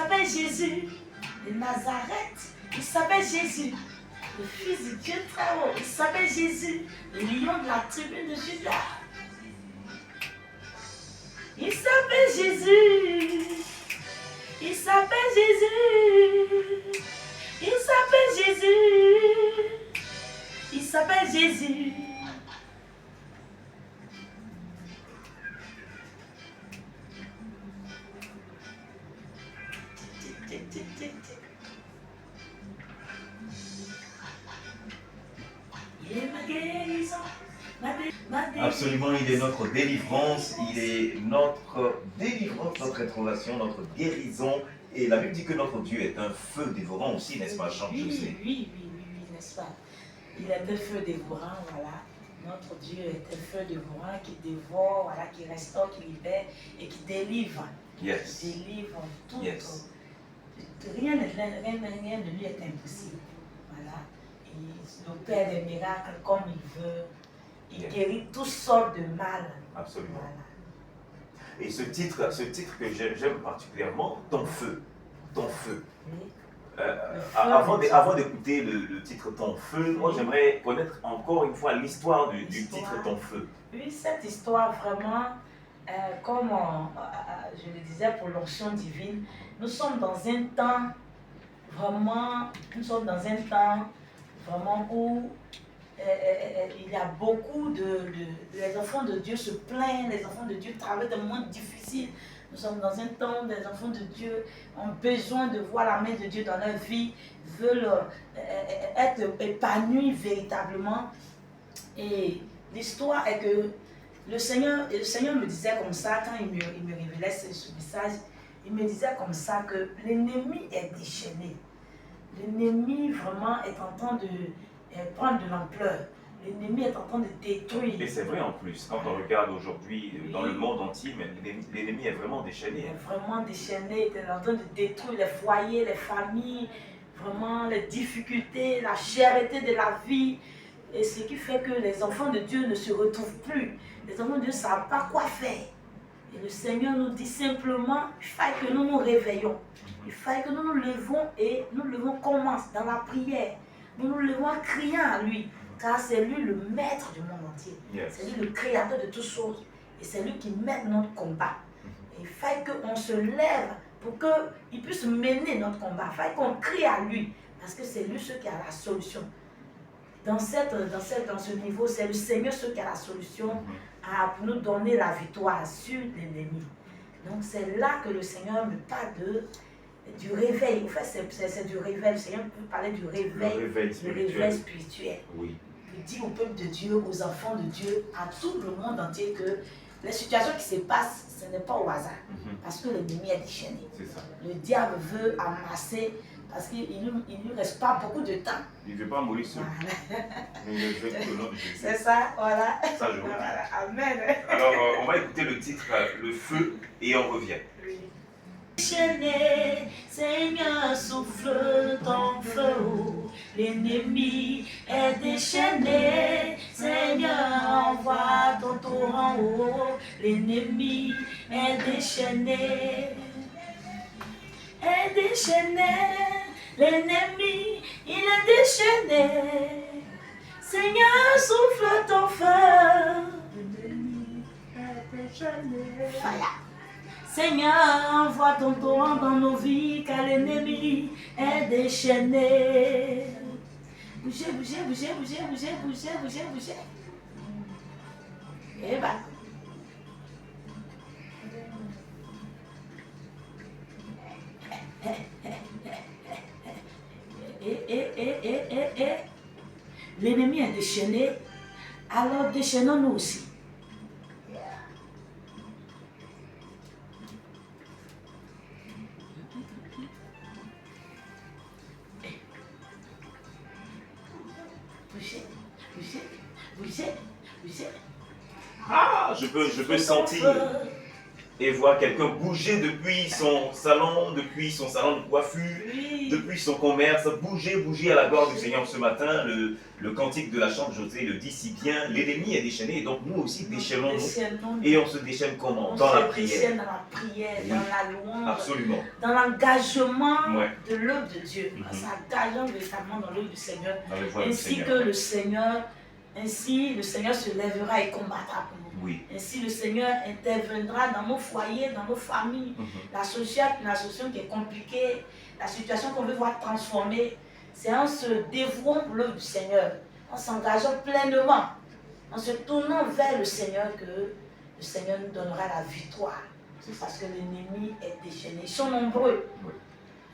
s'appelle Jésus de Nazareth. Il s'appelle Jésus, le Fils du Dieu très haut. Il s'appelle Jésus, le lion de la tribu de Judas. Il s'appelle Jésus. Il s'appelle Jésus. Il s'appelle Jésus. Il s'appelle Jésus. Il est ma guérison. Absolument, il est notre délivrance, il est notre délivrance, notre restauration, notre guérison. Et la Bible dit que notre Dieu est un feu dévorant aussi, n'est-ce pas, Jean? Oui, n'est-ce pas? Il est un feu dévorant, voilà. Notre Dieu est un feu dévorant qui dévore, voilà, qui restaure, qui libère et qui délivre. Yes. Qui délivre tout. Yes. Rien de lui est impossible. Voilà. Il opère des miracles comme il veut. Il guérit toutes sortes de mal. Absolument. Voilà. Et ce titre que j'aime particulièrement, Ton feu. Ton feu. Oui. Avant d'écouter le titre Ton feu, moi j'aimerais connaître encore une fois l'histoire du titre Ton feu. Oui, cette histoire vraiment, comme je le disais pour l'onction divine, nous sommes dans un temps vraiment, où il y a beaucoup les enfants de Dieu se plaignent, les enfants de Dieu traversent des moments difficiles. Nous sommes dans un temps où les enfants de Dieu ont besoin de voir la main de Dieu dans leur vie, veulent être épanouis véritablement. Et l'histoire est que le Seigneur me disait comme ça, quand il me révélait ce message, il me disait comme ça que l'ennemi est déchaîné. L'ennemi vraiment est en train de prendre de l'ampleur. L'ennemi est en train de détruire. Et c'est vrai en plus, quand on regarde aujourd'hui dans le monde entier, l'ennemi est vraiment déchaîné. Il est vraiment déchaîné, il est en train de détruire les foyers, les familles, vraiment les difficultés, la cherté de la vie. Et ce qui fait que les enfants de Dieu ne se retrouvent plus. Les enfants de Dieu ne savent pas quoi faire. Et le Seigneur nous dit simplement, il faut que nous nous réveillons. Il faut que nous nous levons et nous levons comment? Dans la prière. Nous nous levons en criant à lui. Car c'est lui le maître du monde entier. Yes. C'est lui le créateur de toutes choses. Et c'est lui qui mène notre combat. Et il faut qu'on se lève pour qu'il puisse mener notre combat. Il faut qu'on crie à lui. Parce que c'est lui qui a la solution. Dans ce niveau, c'est le Seigneur qui a la solution pour nous donner la victoire sur l'ennemi. Donc c'est là que le Seigneur me parle du réveil. En fait, c'est du réveil. Le Seigneur peut parler du réveil spirituel. Oui. Il dit au peuple de Dieu, aux enfants de Dieu, à tout le monde entier que les situations qui se passent, ce n'est pas au hasard. Parce que l'ennemi est déchaîné. Le diable veut amasser parce qu'il ne lui reste pas beaucoup de temps. Il ne veut pas mourir seul. Voilà. Mais il veut que le nom de Jésus. C'est ça, voilà. Ça, je vous dis. Voilà. Amen. Alors, on va écouter le titre, le feu, et on revient. Oui. Déchaîné, Seigneur, souffle ton feu. L'ennemi est déchaîné, Seigneur, envoie ton torrent haut. L'ennemi est déchaîné. Est déchaîné, l'ennemi, il est déchaîné. Seigneur, souffle ton feu. L'ennemi est déchaîné. Fire. Seigneur, envoie ton torrent dans nos vies, car l'ennemi est déchaîné. Bougez, bougez, bougez, bougez, bougez, bougez, bougez, bougez. Et bah. L'ennemi est déchaîné, alors déchaînons-nous aussi. Bougez, bougez, bougez, bougez. Ah, je peux sentir. et voir quelqu'un bouger depuis son salon de coiffure, Oui. depuis son commerce, bouger à la gloire du Seigneur. Ce matin, le cantique de la chante José le dit si bien, l'ennemi est déchaîné, et donc nous aussi déchaînons-nous. Et on se déchaîne comment? Dans la prière. Dans la prière, Oui. dans la louange, Absolument. dans l'engagement Ouais. de l'œuvre de Dieu. Mhm. En s'engageant véritablement dans l'œuvre du Seigneur. Dans les voies du Ainsi Seigneur. que le Seigneur, ainsi le Seigneur se lèvera et combattra pour nous. Oui. Ainsi le Seigneur interviendra dans nos foyers, dans nos familles. Mhm. La situation qui est compliquée, la situation qu'on veut voir transformer, c'est en se dévouant pour l'œuvre du Seigneur, en s'engageant pleinement, en se tournant vers le Seigneur que le Seigneur nous donnera la victoire. Parce que l'ennemi est déchaîné. Ils sont nombreux. Oui.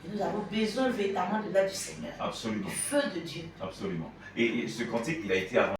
Et nous avons besoin véritablement de l'aide du Seigneur. Absolument. Du feu de Dieu. Absolument. Et ce cantique, il a été arrangé